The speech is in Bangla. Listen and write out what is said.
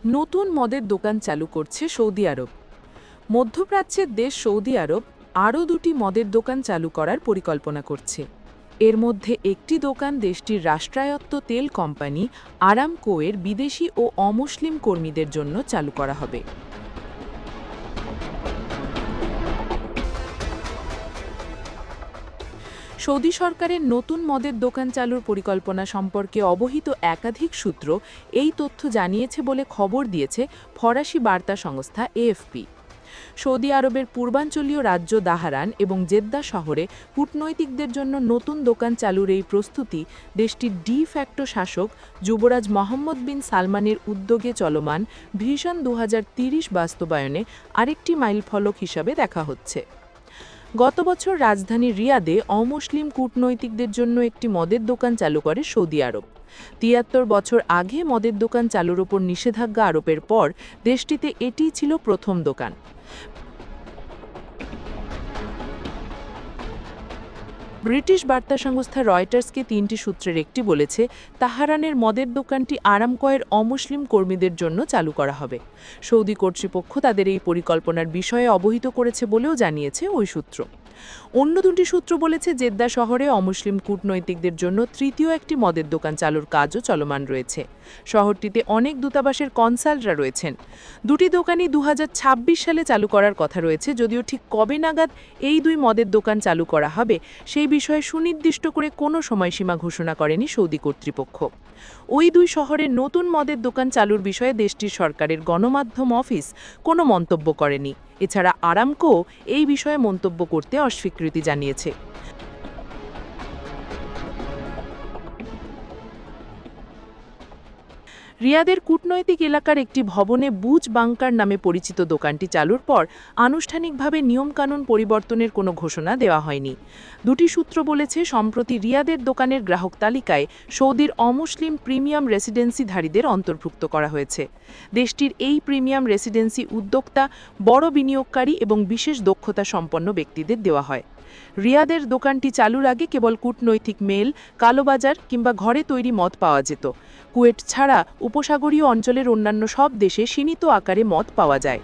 নতুন মদের দোকান চালু করছে সৌদি আরব। মধ্যপ্রাচ্যের দেশ সৌদি আরব আরও দুটি মদের দোকান চালু করার পরিকল্পনা করছে। এর মধ্যে একটি দোকান দেশটির রাষ্ট্রায়ত্ত তেল কোম্পানি আরামকোয়ের বিদেশি ও অমুসলিম কর্মীদের জন্য চালু করা হবে। সৌদি সরকারের নতুন মদের দোকান চালুর পরিকল্পনা সম্পর্কে অবহিত একাধিক সূত্র এই তথ্য জানিয়েছে বলে খবর দিয়েছে ফরাসি বার্তা সংস্থা এএফপি। সৌদি আরবের পূর্বাঞ্চলীয় রাজ্য দাহারান এবং জেদ্দা শহরে কূটনৈতিকদের জন্য নতুন দোকান চালুর এই প্রস্তুতি দেশটির ডি ফ্যাক্টো শাসক যুবরাজ মোহাম্মদ বিন সালমানের উদ্যোগে চলমান ভিশন 2030 বাস্তবায়নে আরেকটি মাইলফলক হিসাবে দেখা হচ্ছে। গত বছর রাজধানী রিয়াদে অমুসলিম কূটনৈতিকদের জন্য একটি মদের দোকান চালু করে সৌদি আরব। ৭৩ বছর আগে মদের দোকান চালুর ওপর নিষেধাজ্ঞা আরোপের পর দেশটিতে এটিই ছিল প্রথম দোকান। ব্রিটিশ বার্তা সংস্থা রয়টার্সকে ৩টি সূত্রের একটি বলেছে, তাহারানের মদের দোকানটি আরামকোয়ের অমুসলিম কর্মীদের জন্য চালু করা হবে। সৌদি কর্তৃপক্ষ তাদের এই পরিকল্পনার বিষয়ে অবহিত করেছে বলেও জানিয়েছে ওই সূত্র। অন্য দুটি সূত্র বলেছে, জেদ্দা শহরে অমুসলিম কূটনৈতিকদের জন্য তৃতীয় একটি মদের দোকান চালুর কাজও চলমান রয়েছে। শহরটিতে অনেক দূতাবাসের কনসালরা রয়েছেন। দুটি দোকানই 2026 সালে চালু করার কথা রয়েছে, যদিও ঠিক কবে নাগাদ এই দুই মদের দোকান চালু করা হবে সেই বিষয়ে সুনির্দিষ্ট করে কোনো সময়সীমা ঘোষণা করেনি সৌদি কর্তৃপক্ষ। ওই দুই শহরে নতুন মদের দোকান চালুর বিষয়ে দেশটির সরকারের গণমাধ্যম অফিস কোনো মন্তব্য করেনি। এছাড়া আরামকো এই বিষয়ে মন্তব্য করতে অস্বীকৃতি জানিয়েছে। রিয়াদের কূটনৈতিক এলাকার একটি ভবনে বুজ বাংকার নামে পরিচিত দোকানটি চালুর পর আনুষ্ঠানিকভাবে নিয়মকানুন পরিবর্তনের কোনো ঘোষণা দেওয়া হয়নি। দুটি সূত্র বলেছে, সম্প্রতি রিয়াদের দোকানের গ্রাহক তালিকায় সৌদির অমুসলিম প্রিমিয়াম রেসিডেন্সিধারীদের অন্তর্ভুক্ত করা হয়েছে। দেশটির এই প্রিমিয়াম রেসিডেন্সি উদ্যোক্তা, বড় বিনিয়োগকারী এবং বিশেষ দক্ষতা সম্পন্ন ব্যক্তিদের দেওয়া হয়। রিয়াদের দোকানটি চালুর আগে কেবল কূটনৈতিক মেল, কালোবাজার কিংবা ঘরে তৈরি মদ পাওয়া যেত। কুয়েট ছাড়া উপসাগরীয় অঞ্চলের অন্যান্য সব দেশে সীমিত আকারে মদ পাওয়া যায়।